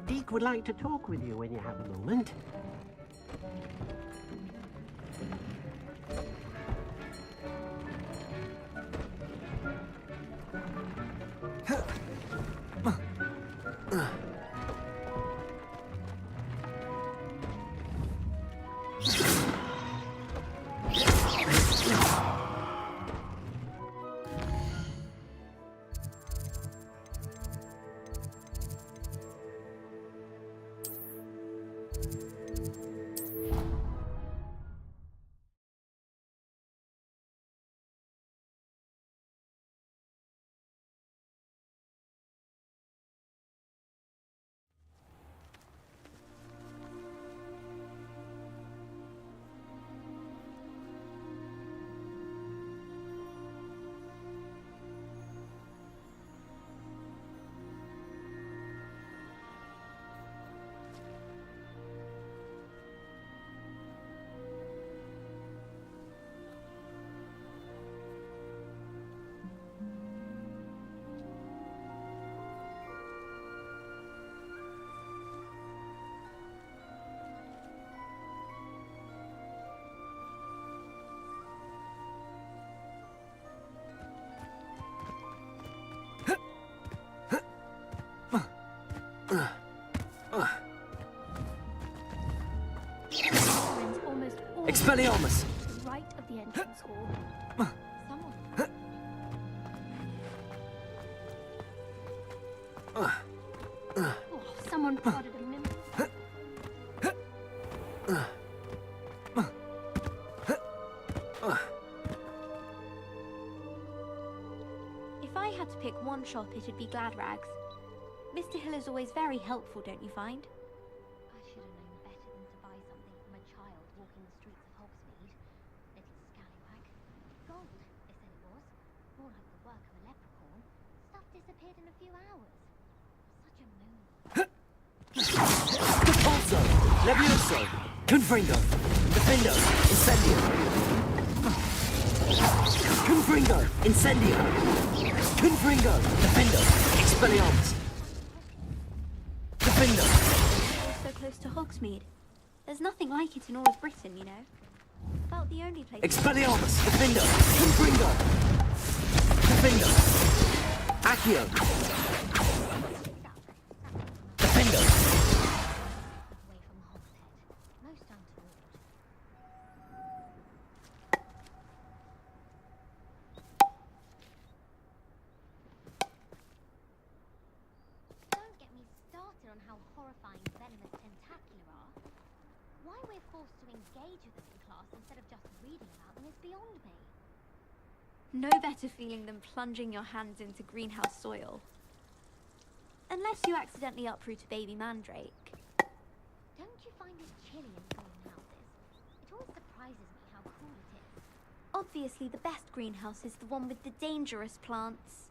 Deke would like to talk with you when you have a moment. Expelliarmus! Right of the entrance hall. Someone. Oh, someone prodded a mimic. If I had to pick one shop, it'd be Glad Rags. Mr. Hill is always very helpful, don't you find? I should have known better than to buy something from a child walking the streets of Hogsmeade. Little scallywag. Gold, they said it was. More like the work of a leprechaun. Stuff disappeared in a few hours. Such a moon. Repulso! Levioso! Confringo! Defendo! Incendio! Confringo! Incendio! Confringo! Defendo! Expelliarmus! Defendo! So close to Hogsmeade. There's nothing like it in all of Britain, you know. About the only place... Expelliarmus! Defendo! Confringo! Defendo! Accio! Defendo! Away from Hogshead. Most untoward. Don't get me started on how horrifying venomous tentacula are. Why we're forced to engage with them in class instead of just reading about them is beyond me. No better feeling than plunging your hands into greenhouse soil. Unless you accidentally uproot a baby mandrake. Don't you find it chilly in greenhouses? It always surprises me how cool it is. Obviously, the best greenhouse is the one with the dangerous plants.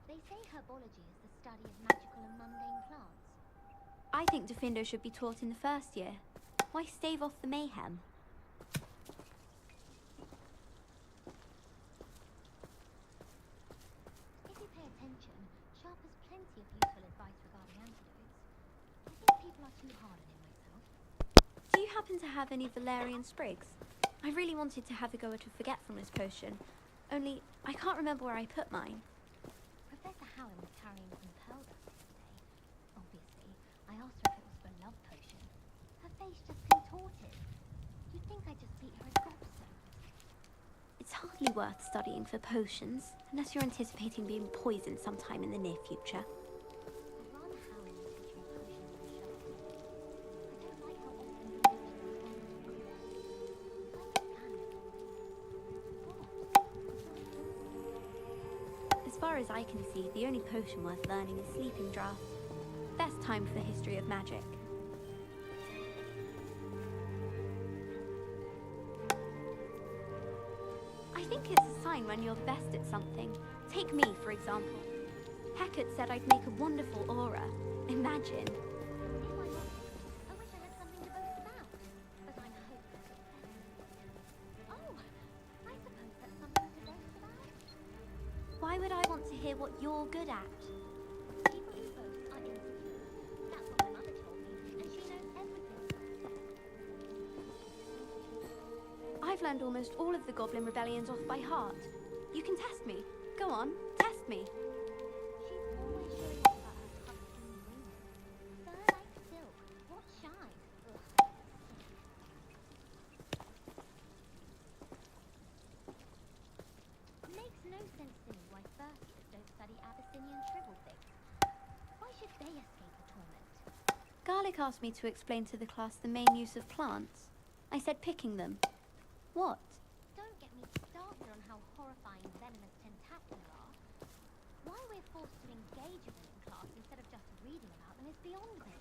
They say herbology is the study of magical and mundane plants. I think Defendo should be taught in the first year. Why stave off the mayhem? If you pay attention, Sharp has plenty of useful advice regarding antidotes. I think people are too hard on him myself. Do you happen to have any Valerian sprigs? I really wanted to have a go at a forgetfulness potion. Only, I can't remember where I put mine. Professor Hallam was carrying some pearl dust yesterday. Obviously, I asked her if it was for a love potion. Her face just contorted. You'd think I'd just beat her a gobstone. It's hardly worth studying for potions, unless you're anticipating being poisoned sometime in the near future. I'd rather Hallam was teaching potions than Sharp. I don't like how often he As far as I can see, the only potion worth learning is Sleeping Draught. Best time for the history of magic. I think it's a sign when you're best at something. Take me, for example. Hecate said I'd make a wonderful aura. Imagine. If I was, I wish I had something to boast about. But I'm hopeless at best. Oh, I suppose that's something to boast about. Why would I want to hear what you're good at? People who boast are insecure. I've learned almost all of the Goblin Rebellions off by heart. You can test me. Go on, test me. She's always showing off about her puffskin ring. Fur like silk. What shine? Ugh. Makes no sense to me why firsters don't study Abyssinian shrivel things. Why should they escape the torment? Garlic asked me to explain to the class the main use of plants. I said picking them. What? Don't get me started on how horrifying venomous tentacula are. Why we're forced to engage with them in class instead of just reading about them is beyond me.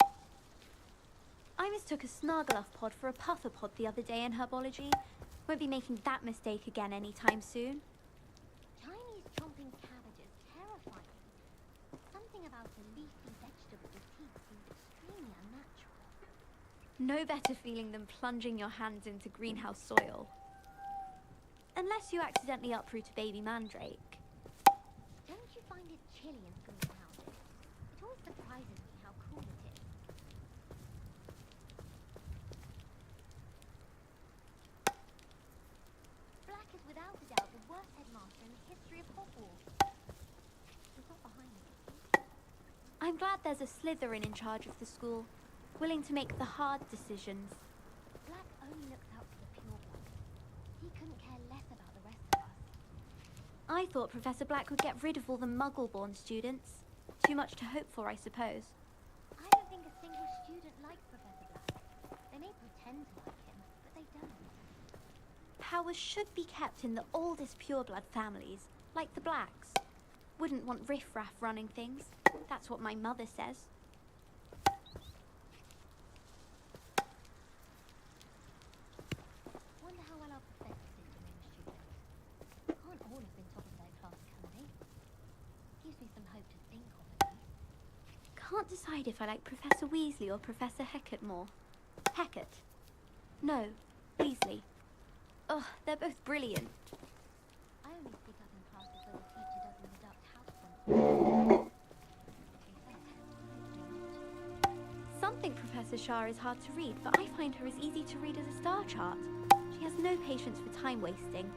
I mistook a Snargaluff pod for a puffer pod the other day in herbology. Won't be making that mistake again anytime soon. Chinese chomping cabbage is terrifying. Something about a leafy vegetable with teeth seems extremely unnatural. No better feeling than plunging your hands into greenhouse soil. Unless you accidentally uproot a baby mandrake. Don't you find it chilly in schools nowadays? It always surprises me how cool it is. Black is without a doubt the worst headmaster in the history of Hogwarts. He's not behind me, is he? I'm glad there's a Slytherin in charge of the school, willing to make the hard decisions. Black only looks out for the purebloods. He couldn't care less about the rest of us. I thought Professor Black would get rid of all the Muggle-born students. Too much to hope for, I suppose. I don't think a single student likes Professor Black. They may pretend to like him, but they don't. Power should be kept in the oldest pureblood families, like the Blacks. Wouldn't want riffraff running things. That's what my mother says. Wonder how well our professors did to name students. Can't all have been top of their class, can they? Gives me some hope to think of at least. Can't decide if I like Professor Weasley or Professor Hecat more. Hecat? No, Weasley. Ugh, they're both brilliant. I only speak up in classes where the teacher doesn't deduct house points. Some think Professor Shah is hard to read, but I find her as easy to read as a star chart. She has no patience for time wasting.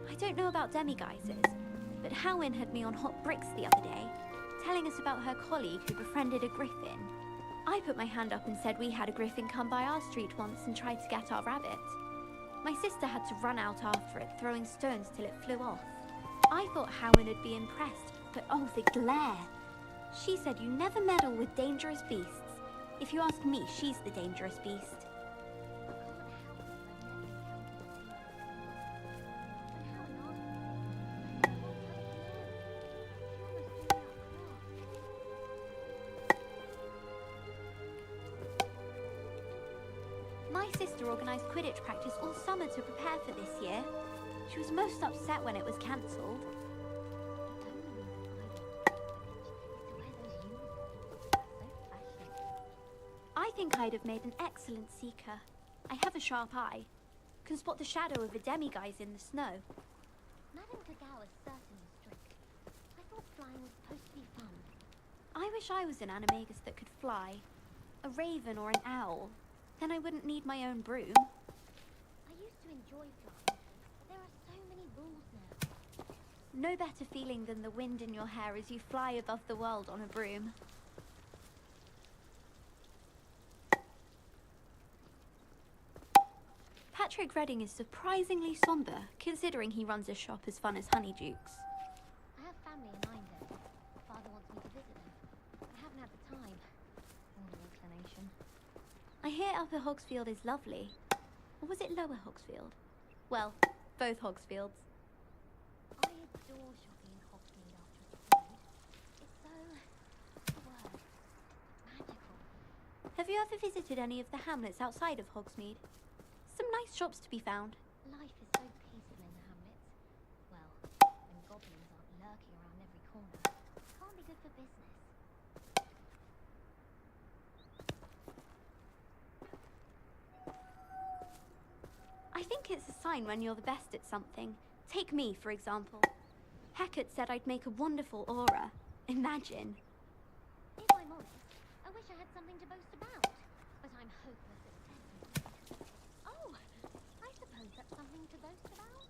I don't know about demiguises, but Howin had me on hot bricks the other day, telling us about her colleague who befriended a griffin. I put my hand up and said we had a griffin come by our street once and tried to get our rabbit. My sister had to run out after it, throwing stones till it flew off. I thought Howin would be impressed, but oh, the glare! She said you never meddle with dangerous beasts. If you ask me, she's the dangerous beast. My sister organised Quidditch practice all summer to prepare for this year. She was most upset when it was cancelled. I think I'd have made an excellent seeker. I have a sharp eye. Can spot the shadow of a demiguise in the snow. Madame Kagao is certainly strict. I thought flying was supposed to be fun. I wish I was an animagus that could fly. A raven or an owl. Then I wouldn't need my own broom. I used to enjoy flying, but there are so many rules now. No better feeling than the wind in your hair as you fly above the world on a broom. Patrick Redding is surprisingly sombre, considering he runs a shop as fun as Honeydukes. I have family in Indo. Father wants me to visit them. I haven't had the time. Or the inclination. I hear Upper Hogsfield is lovely. Or was it Lower Hogsfield? Well, both Hogsfields. I adore shopping in Hogsmeade after it's snowed. It's so... what's the word? Magical. Have you ever visited any of the hamlets outside of Hogsmeade? Some nice shops to be found. Life is so peaceful in the hamlets. Well, when goblins aren't lurking around every corner, it can't be good for business. I think it's a sign when you're the best at something Take me, for example. Hecate said I'd make a wonderful aura. Imagine. If I'm honest, I wish I had something to boast about. But I'm hopeless at testing. Oh, I suppose that's something to boast about.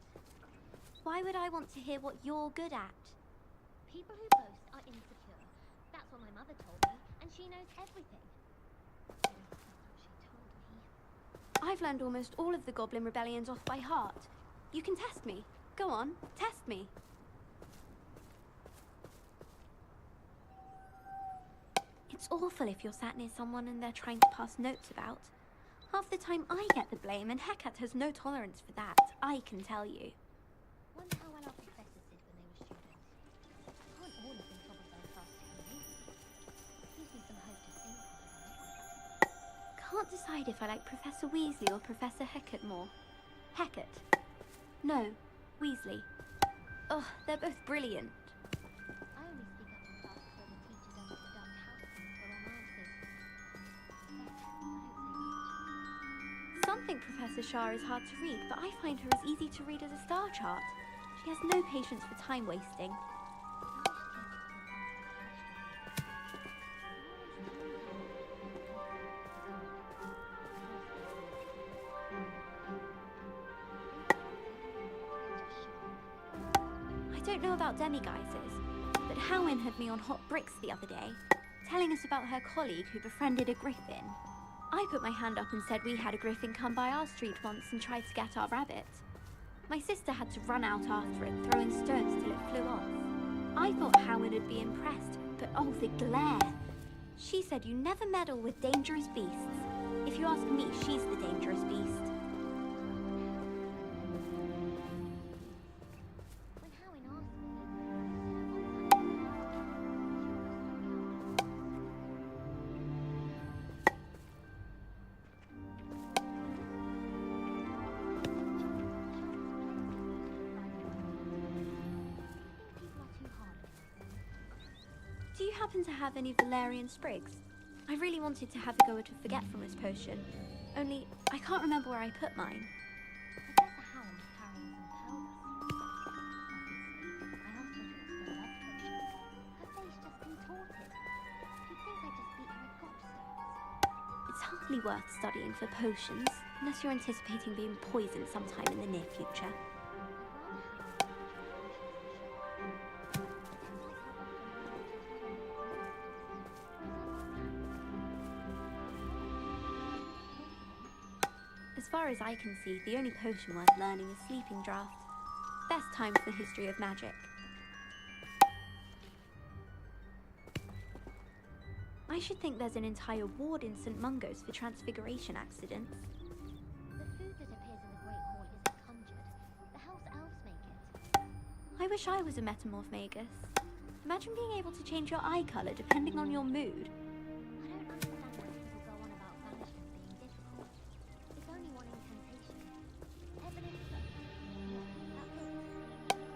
Why would I want to hear what you're good at? People who boast are insecure. That's what my mother told me, and she knows everything. At least that's what she told me. I've learned almost all of the Goblin Rebellions off by heart. You can test me. Go on, test me. It's awful if you're sat near someone and they're trying to pass notes about. Half the time I get the blame, and Hecate has no tolerance for that, I can tell you. Wonder how well our professors did when they were students. Can't all have been top of their class, can you? Gives me some hope to think about. Can't decide if I like Professor Weasley or Professor Hecate more. Hecate. No, Weasley. Ugh, they're both brilliant. I only speak up in class so the teacher doesn't deduct houses for wrong answers. Yes, I don't say much. Some think Professor Shah is hard to read, but I find her as easy to read as a star chart. She has no patience for time wasting. I don't know about demiguises, but Howin had me on hot bricks the other day, telling us about her colleague who befriended a griffin. I put my hand up and said we had a griffin come by our street once and tried to get our rabbit. My sister had to run out after it, throwing stones till it flew off. I thought Howin would be impressed, but oh, the glare! She said you never meddle with dangerous beasts. If you ask me, she's the dangerous beast. When Howin asked me, Do you happen to have any valerian sprigs? I really wanted to have a go at a forgetfulness potion. Only, I can't remember where I put mine. Professor Howin was carrying some powders. Obviously, I asked her if it was for love potion. Her face just contorted. You'd think I just beat her at gobstones. It's hardly worth studying for potions, unless you're anticipating being poisoned sometime in the near future. As far as I can see, the only potion worth learning is Sleeping Draught. Best time for the history of magic. I should think there's an entire ward in St. Mungo's for transfiguration accidents. The food that appears in the Great Hall isn't conjured. The house elves make it. I wish I was a metamorph magus. Imagine being able to change your eye colour depending on your mood. I don't understand why people go on about banishment being difficult. It's only one incantation. Evidence that... that's it.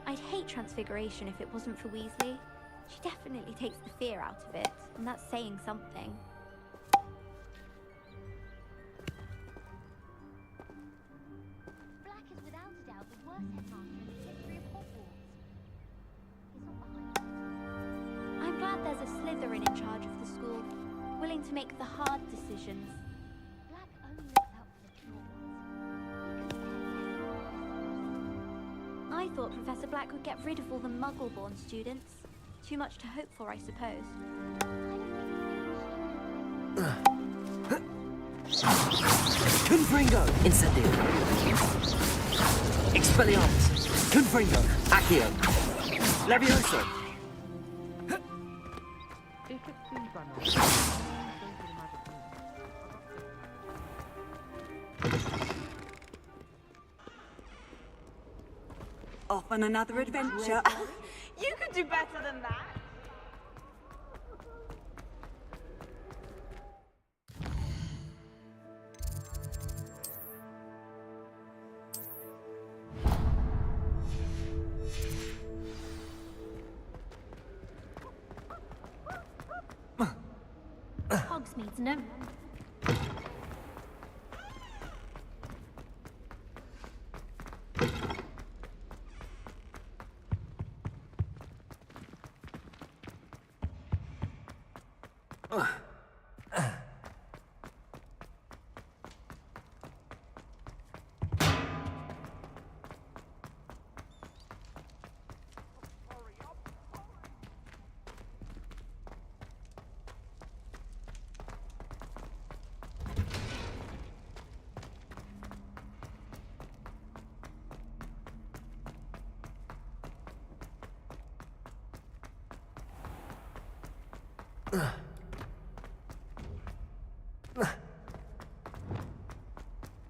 I'd hate transfiguration if it wasn't for Weasley. She definitely takes the fear out of it, and that's saying something. Black is without a doubt the worst headmaster in the history of Hogwarts. He's not behind us. I'm glad there's a Slytherin in charge of the school, willing to make the hard decisions. Black only looks out for the pure ones. He could care less about us. I thought Professor Black would get rid of all the Muggle-born students. Too much to hope for, I suppose. Confringo! Incendio! Expelliarmus! Confringo! Accio! Levioso! Off on another adventure. You could do better than that. Hogsmeade's no.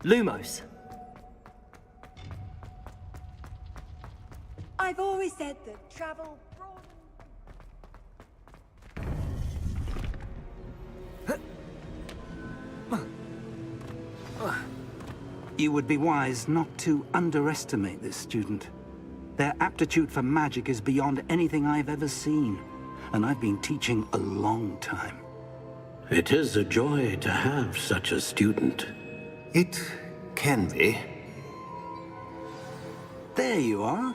Lumos. I've always said that travel broadens. You would be wise not to underestimate this student. Their aptitude for magic is beyond anything I've ever seen, and I've been teaching a long time. It is a joy to have such a student. It can be. There you are.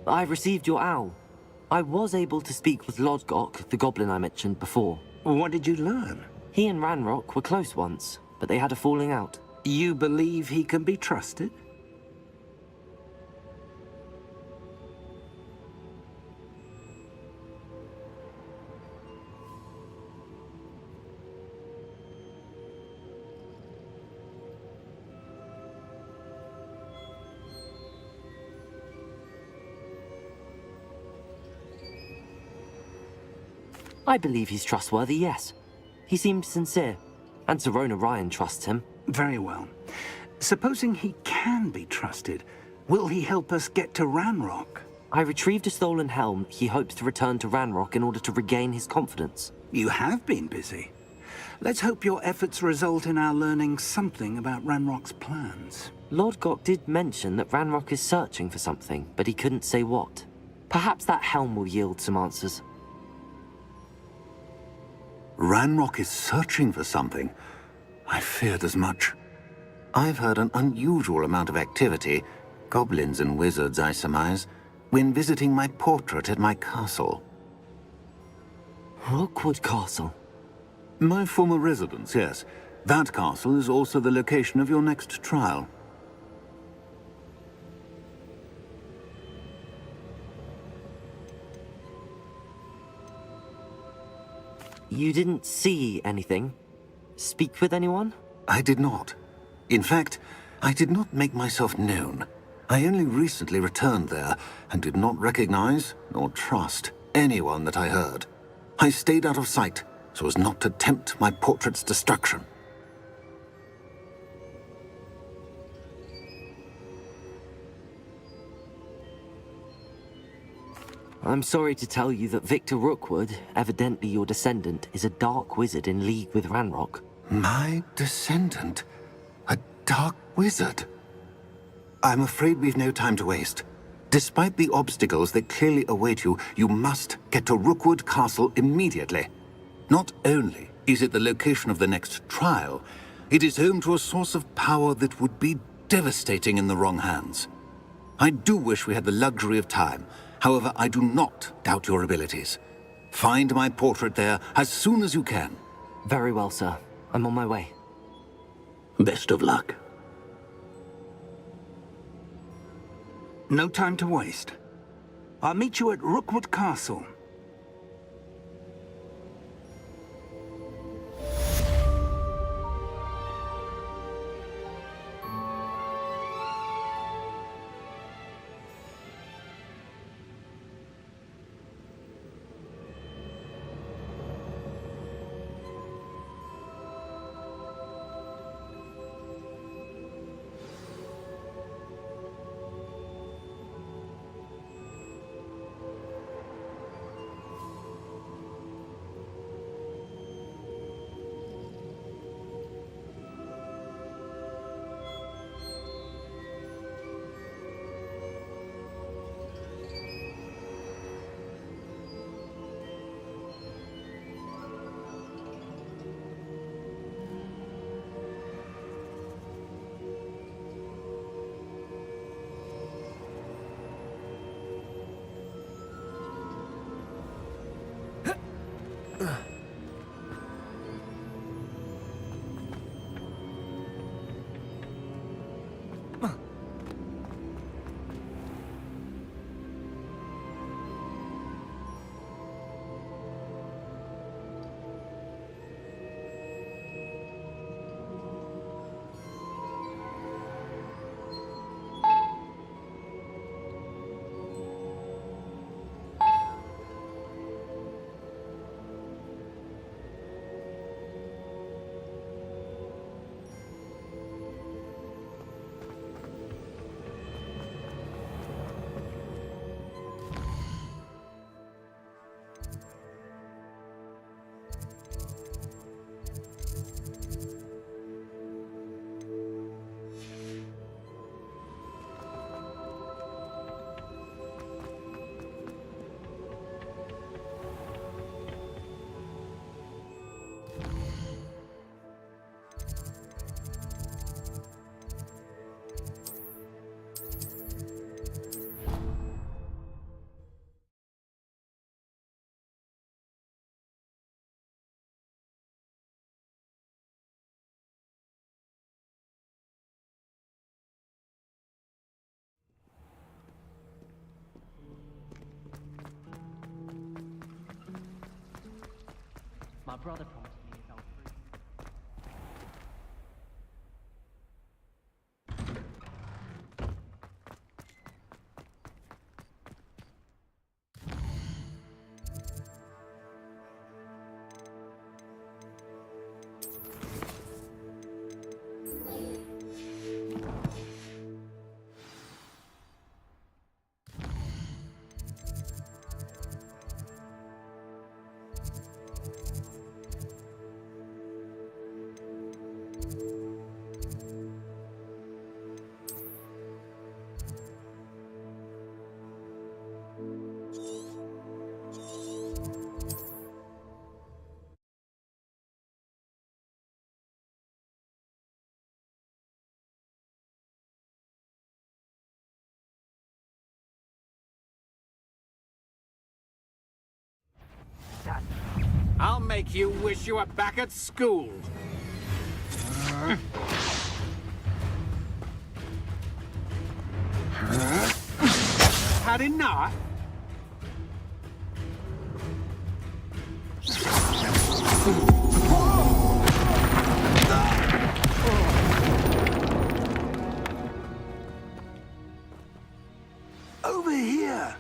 I've received your owl. I was able to speak with Lodgok, the goblin I mentioned before. What did you learn? He and Ranrock were close once, but they had a falling out. You believe he can be trusted? I believe he's trustworthy, yes. He seemed sincere, and Serona Ryan trusts him. Very well. Supposing he can be trusted, will he help us get to Ranrock? I retrieved a stolen helm he hopes to return to Ranrock in order to regain his confidence. You have been busy. Let's hope your efforts result in our learning something about Ranrock's plans. Lodgok did mention that Ranrock is searching for something, but he couldn't say what. Perhaps that helm will yield some answers. Ranrock is searching for something. I feared as much. I've heard an unusual amount of activity, goblins and wizards, I surmise, when visiting my portrait at my castle. Rookwood Castle? My former residence, yes. That castle is also the location of your next trial. You didn't see anything? Speak with anyone? I did not. In fact, I did not make myself known. I only recently returned there and did not recognize nor trust anyone that I heard. I stayed out of sight so as not to tempt my portrait's destruction. I'm sorry to tell you that Victor Rookwood, evidently your descendant, is a dark wizard in league with Ranrock. My descendant? A dark wizard? I'm afraid we've no time to waste. Despite the obstacles that clearly await you, you must get to Rookwood Castle immediately. Not only is it the location of the next trial, it is home to a source of power that would be devastating in the wrong hands. I do wish we had the luxury of time. However, I do not doubt your abilities. Find my portrait there as soon as you can. Very well, sir. I'm on my way. Best of luck. No time to waste. I'll meet you at Rookwood Castle. My brother promised me if I was free. I'll make you wish you were back at school. Had enough? Over here!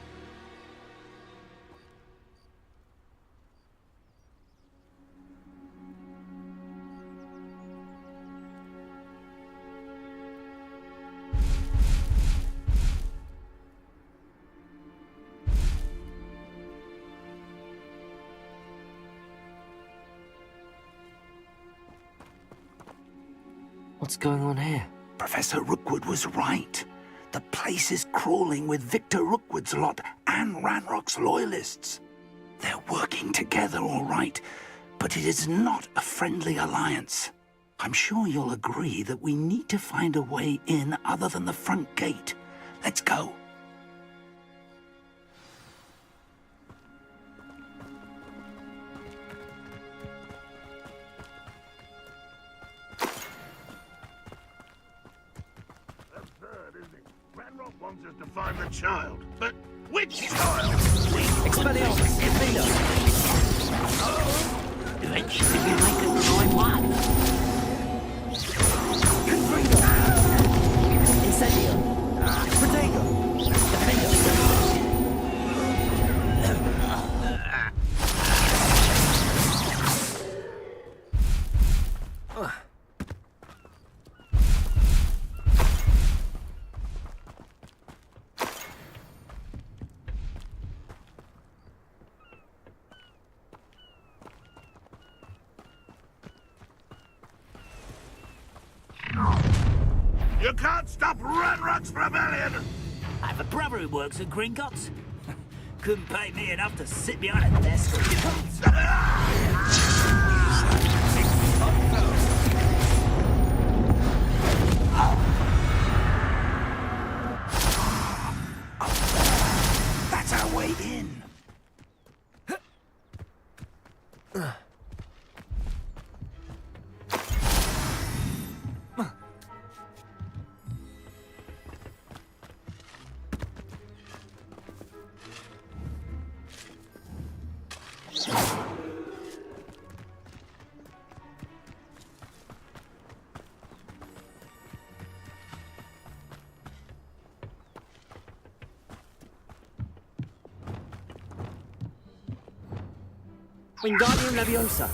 What's going on here? Professor Rookwood was right. The place is crawling with Victor Rookwood's lot and Ranrock's loyalists. They're working together all right, but it is not a friendly alliance. I'm sure you'll agree that we need to find a way in other than the front gate. Let's go. Ranrock wants us to find the child, but which child? Expelliarmus, Invader! Eventually we make it the right one. Incendio! Protego! Defender! You can't stop Ranrock's rebellion! I have a brother who works at Gringotts. Couldn't pay me enough to sit behind a desk. That's our way in. Wingardium Leviosa!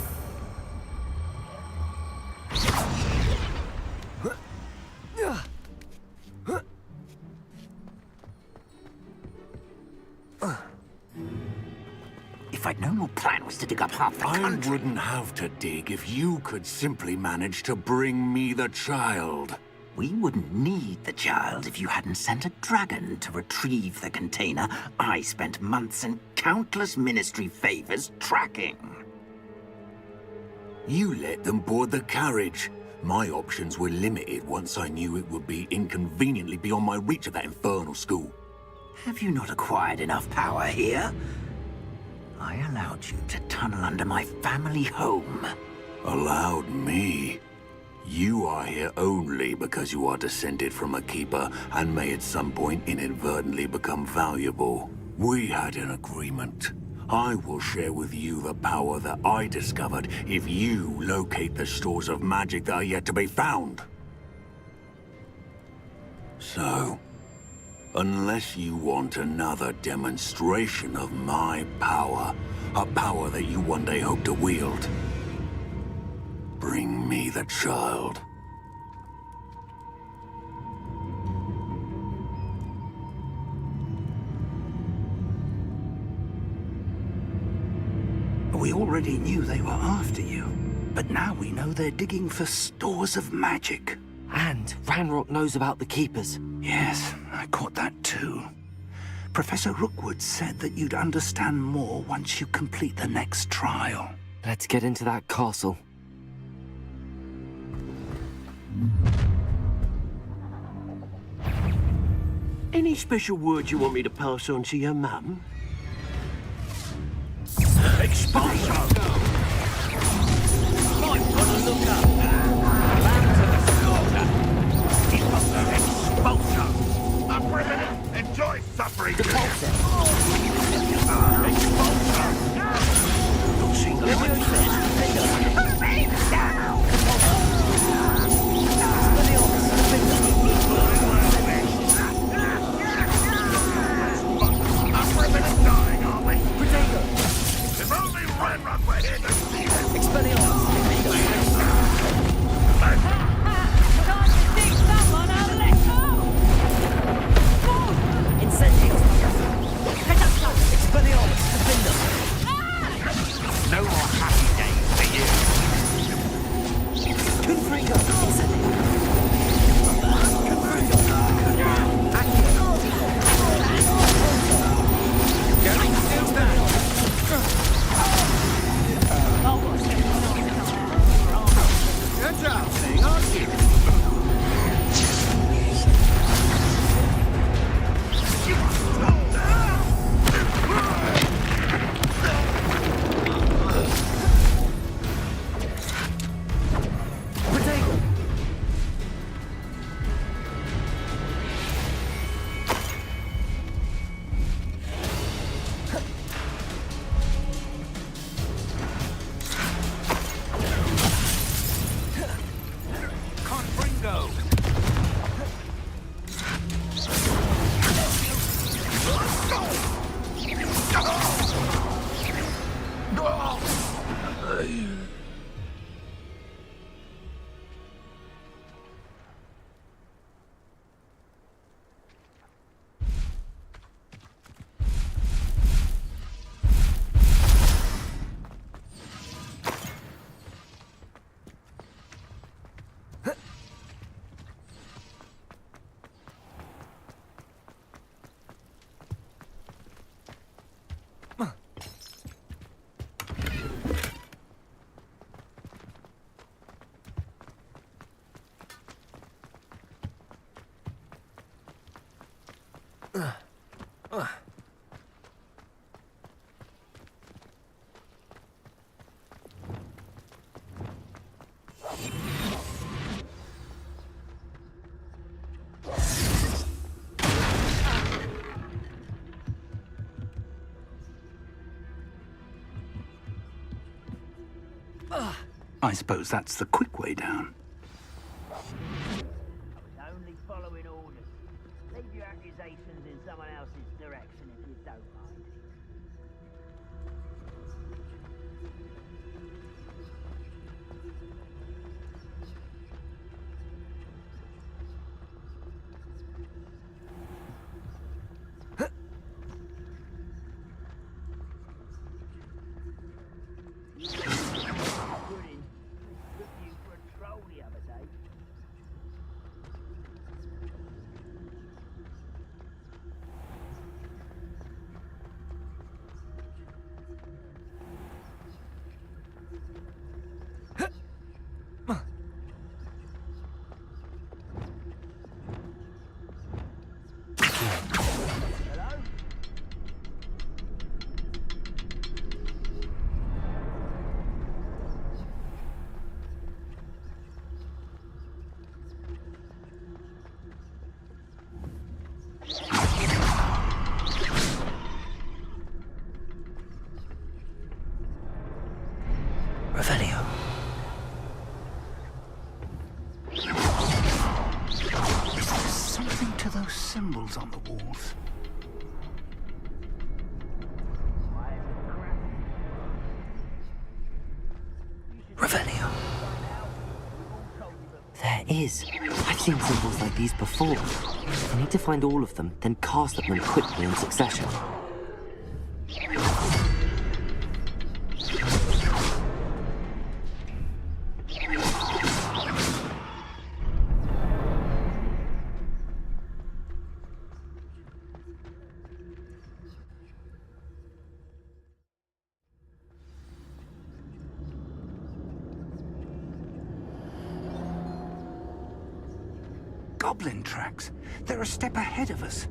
If I'd known your plan was to dig up half the I country... wouldn't have to dig if you could simply manage to bring me the child. We wouldn't need the child if you hadn't sent a dragon to retrieve the container I spent months and countless ministry favors tracking. You let them board the carriage. My options were limited once I knew it would be inconveniently beyond my reach at that infernal school. Have you not acquired enough power here? I allowed you to tunnel under my family home. Allowed me? You are here only because you are descended from a keeper and may at some point inadvertently become valuable. We had an agreement. I will share with you the power that I discovered if you locate the stores of magic that are yet to be found. So, unless you want another demonstration of my power, a power that you one day hope to wield, bring me the child. We already knew they were after you, but now we know they're digging for stores of magic. And Ranrock knows about the Keepers. Yes, I caught that too. Professor Rookwood said that you'd understand more once you complete the next trial. Let's get into that castle. Any special words you want me to pass on to your mum? Expulso! Might wanna look up. Land to the slaughter. Expulso! Up for a minute. Enjoy suffering. Expulso! You'll see the light. Up for a minute dying, are we? If only Ranrock were here to see it. No more happy days for you. Good job, thing, aren't you? Confringo! I suppose that's the quick way down. I was only following orders. Leave your accusations in someone else's direction if you don't mind. Good in. Took you for a troll, you. Revelio. Is there something to those symbols on the walls? Revelio. There is. I've seen symbols like these before. I need to find all of them, then cast at them quickly in succession. Goblin tracks. They're a step ahead of us.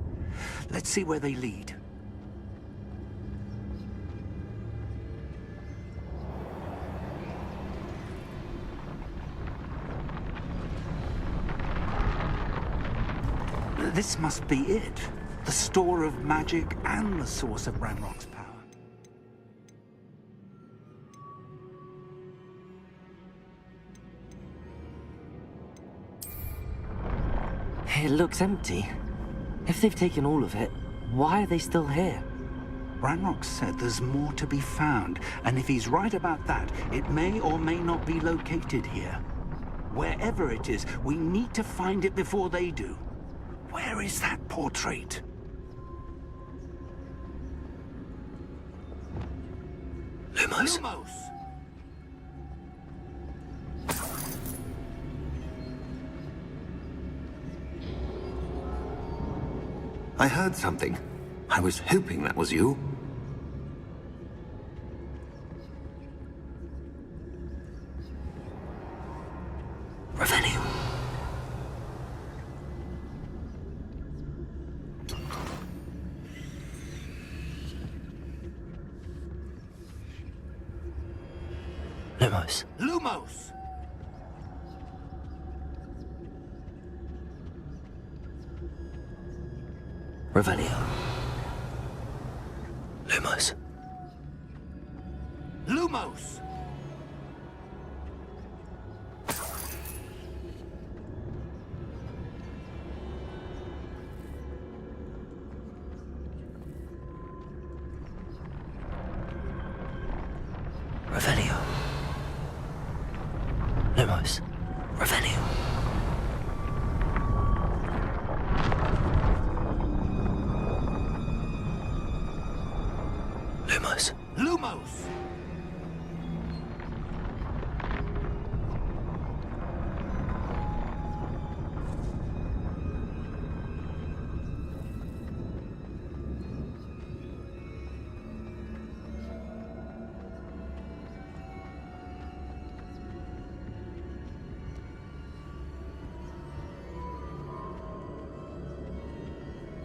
Let's see where they lead. This must be it. The store of magic and the source of Ranrock's power. It looks empty. If they've taken all of it, why are they still here? Ranrock said there's more to be found, and if he's right about that, it may or may not be located here. Wherever it is, we need to find it before they do. Where is that portrait? Lumos. Lumos! I heard something. I was hoping that was you. Revelio. Lumos. Lumos! Revelio. Lumos. Lumos! Revelio. Lumos. Revelio. Lumos. Lumos!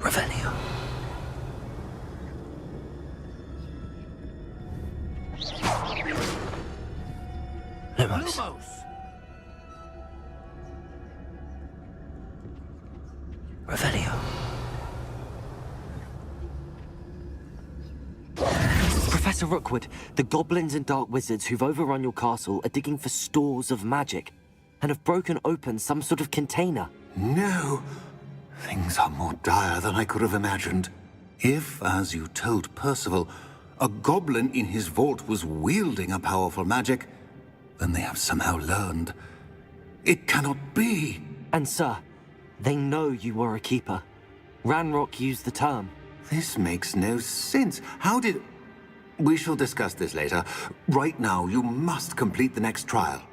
Revelio. Lumos. Lumos! Revelio. Professor Rookwood, the goblins and dark wizards who've overrun your castle are digging for stores of magic and have broken open some sort of container. No. Things are more dire than I could have imagined. If, as you told Percival, a goblin in his vault was wielding a powerful magic, then they have somehow learned. It cannot be. And sir, they know you were a keeper. Ranrock used the term. This makes no sense. How did... We shall discuss this later. Right now, you must complete the next trial.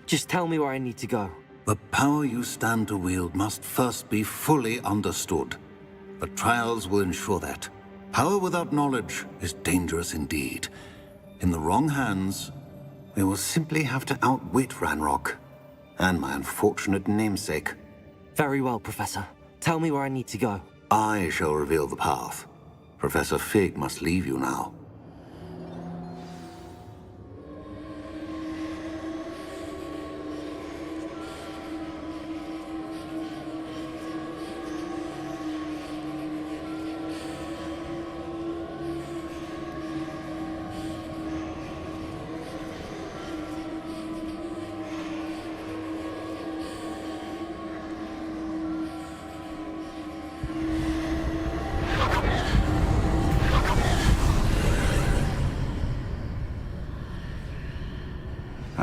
Just tell me where I need to go. The power you stand to wield must first be fully understood. The trials will ensure that. Power without knowledge is dangerous indeed. In the wrong hands, we will simply have to outwit Ranrock and my unfortunate namesake. Very well, Professor. Tell me where I need to go. I shall reveal the path. Professor Fig must leave you now.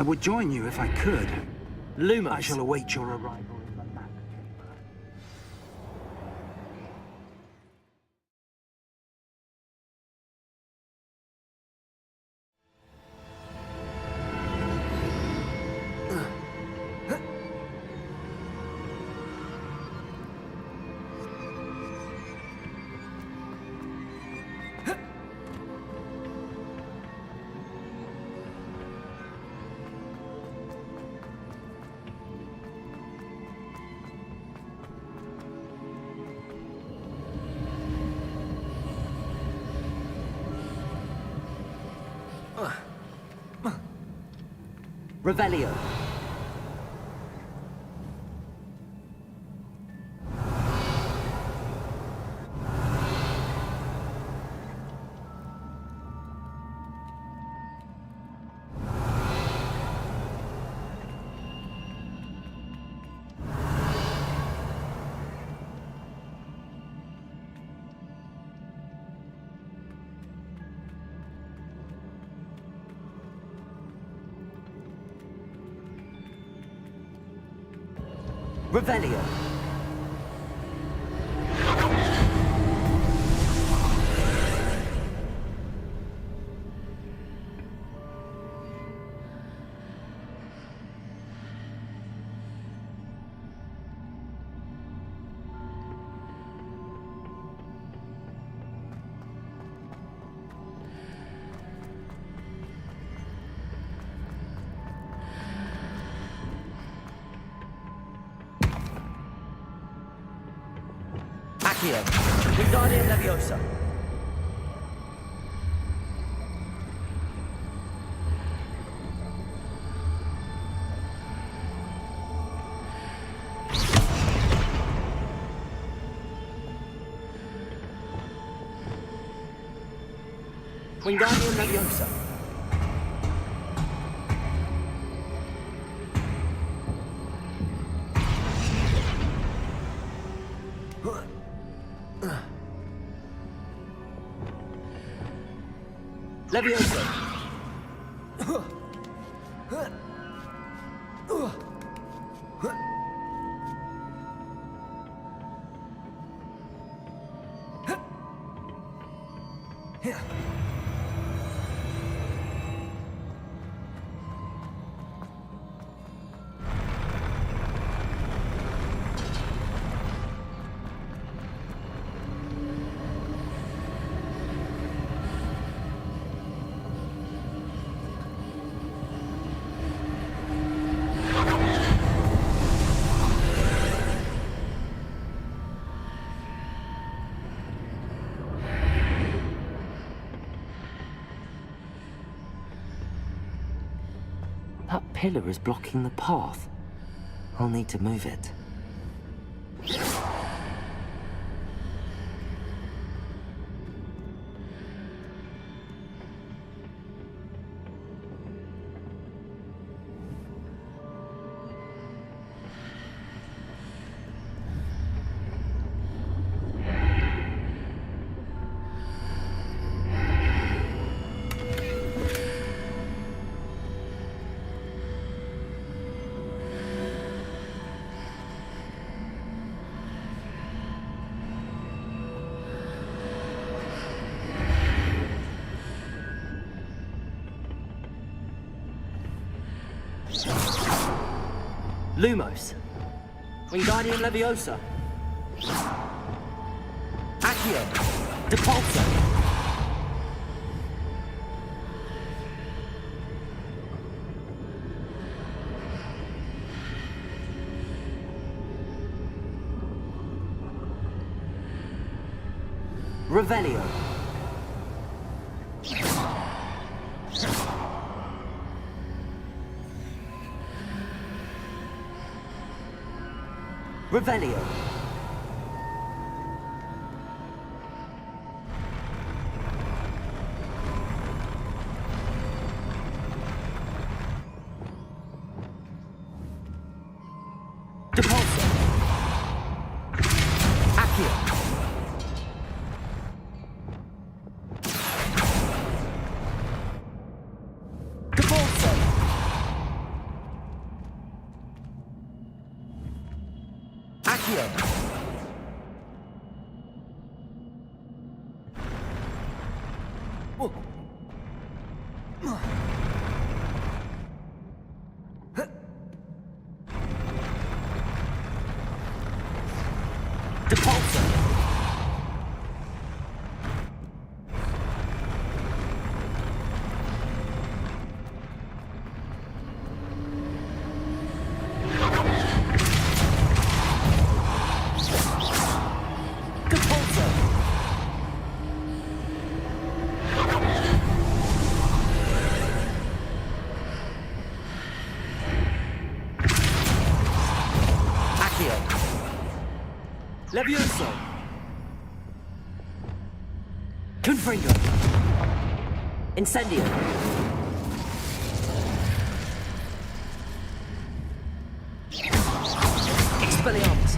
I would join you if I could. Lumos. I shall await your arrival in the map. Revelio. Revelio. Accio. Wingardium Leviosa. Wingardium Leviosa. Leviosa. That pillar is blocking the path. I'll need to move it. Lumos. Wingardium Leviosa. Accio. Depulso. Revelio. Revelio. Depulso. Accio. Depulso. Accio. Depulso. Depulso. Accio. Levioso. Confringo. Incendio. Expelliarmus.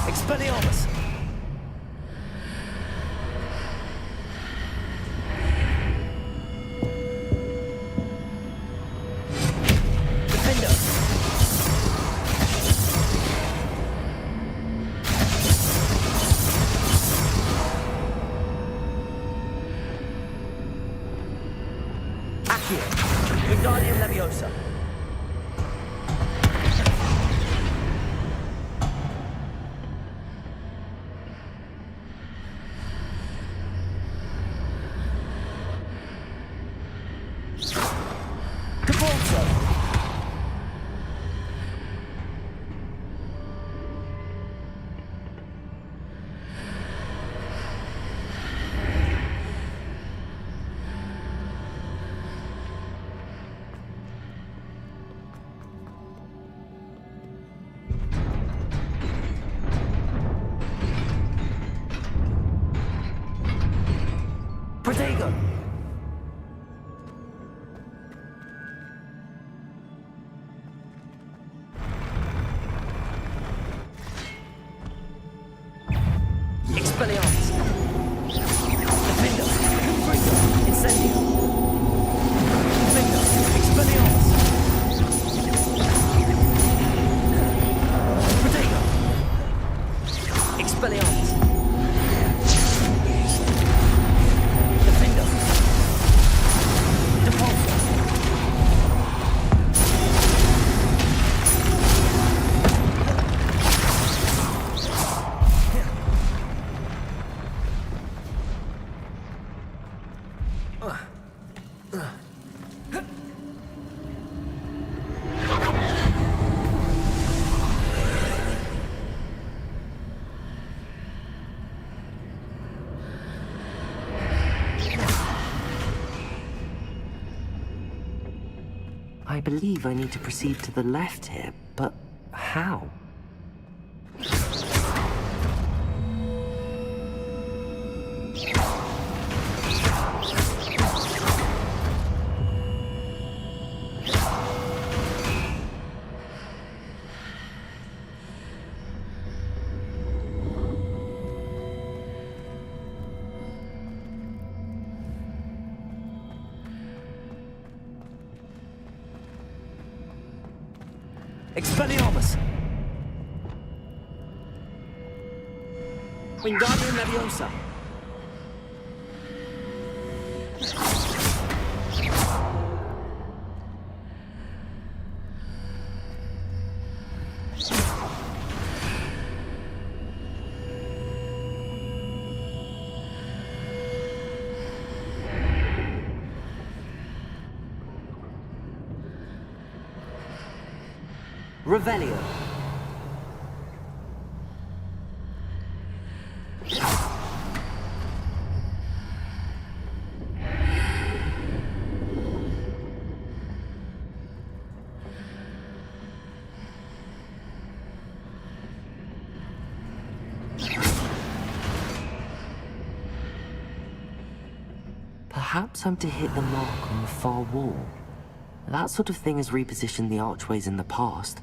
Expelliarmus. Defender. Accio. Wingardium Leviosa. Depulso. Protego. Expelliarmus. Defender. Confringo. Incendio. Defender. Expelliarmus. Protego. Expelliarmus. Defender. Depulso. I believe I need to proceed to the left here, but how? Expelliarmus! Wingardium Leviosa! Revelio. Perhaps I'm to hit the mark on the far wall. That sort of thing has repositioned the archways in the past.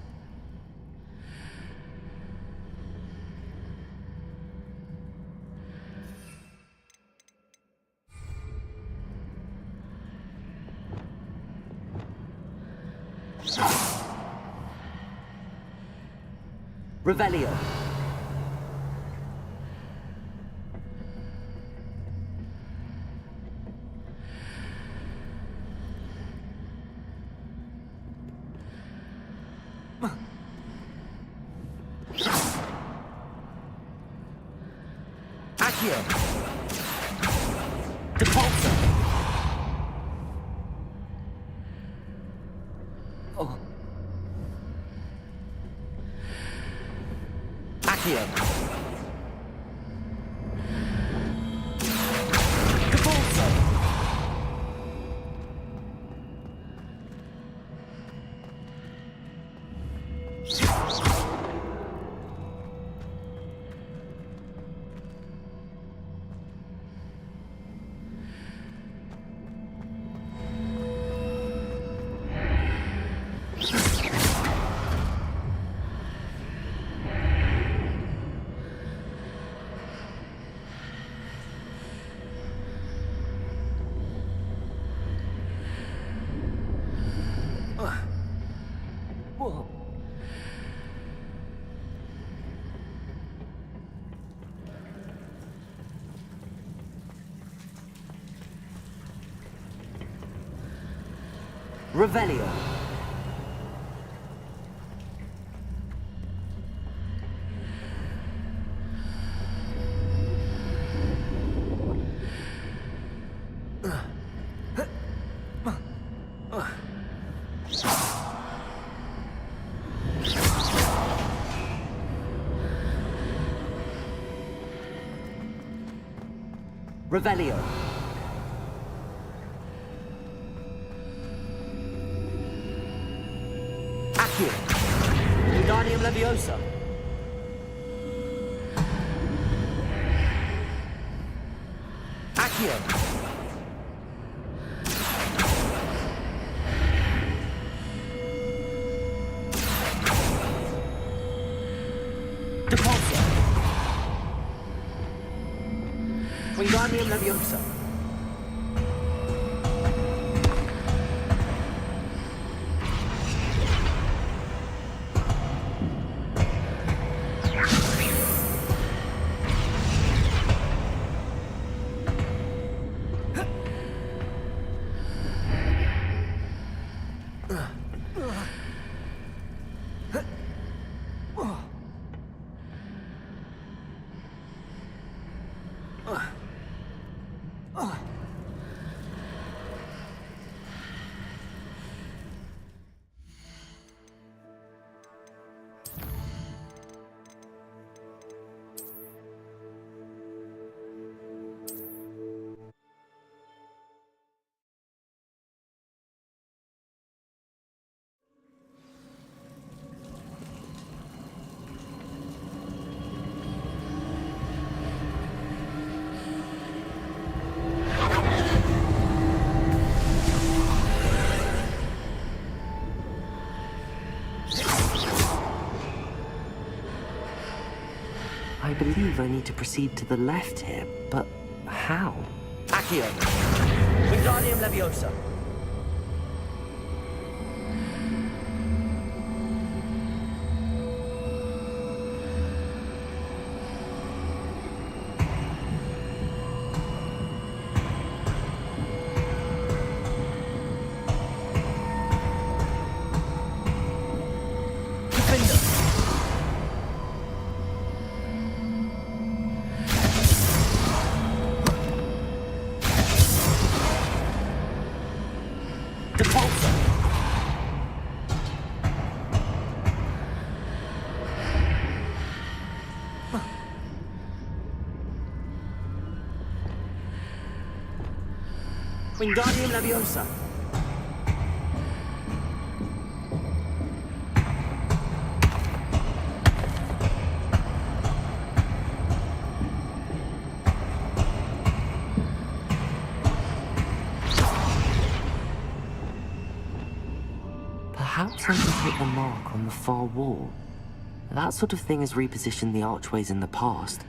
Revelio. Accio. Depulso. Oh. Accio. Depulso. Whoa. Revelio. Revelio. Accio. Wingardium Leviosa. Accio. Depulso. Wingardium Leviosa. I believe I need to proceed to the left here, but how? Accio. Wingardium Leviosa. Wingardium Leviosa. Perhaps I can take the mark on the far wall. That sort of thing has repositioned the archways in the past.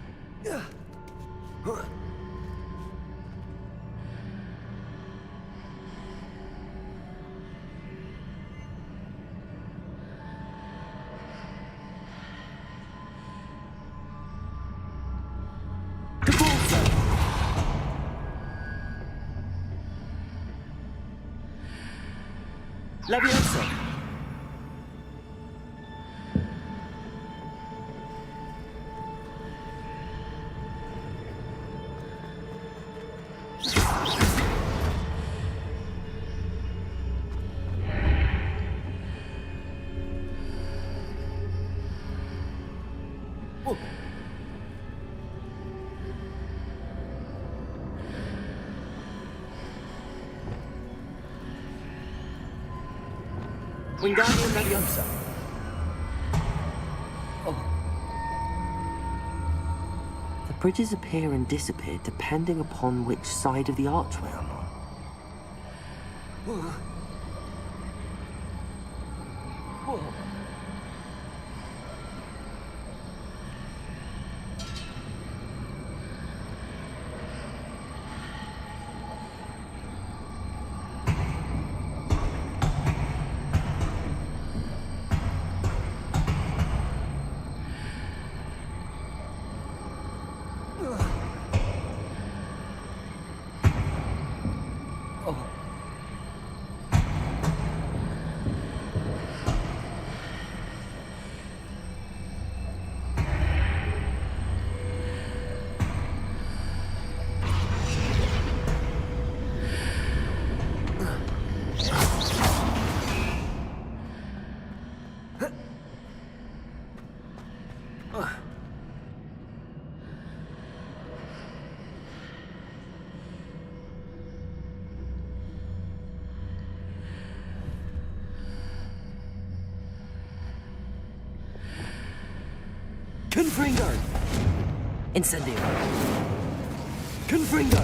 Leviosa! Wingardium Leviosa. The bridges appear and disappear depending upon which side of the archway I'm on. Confringo! Incendio! Confringo!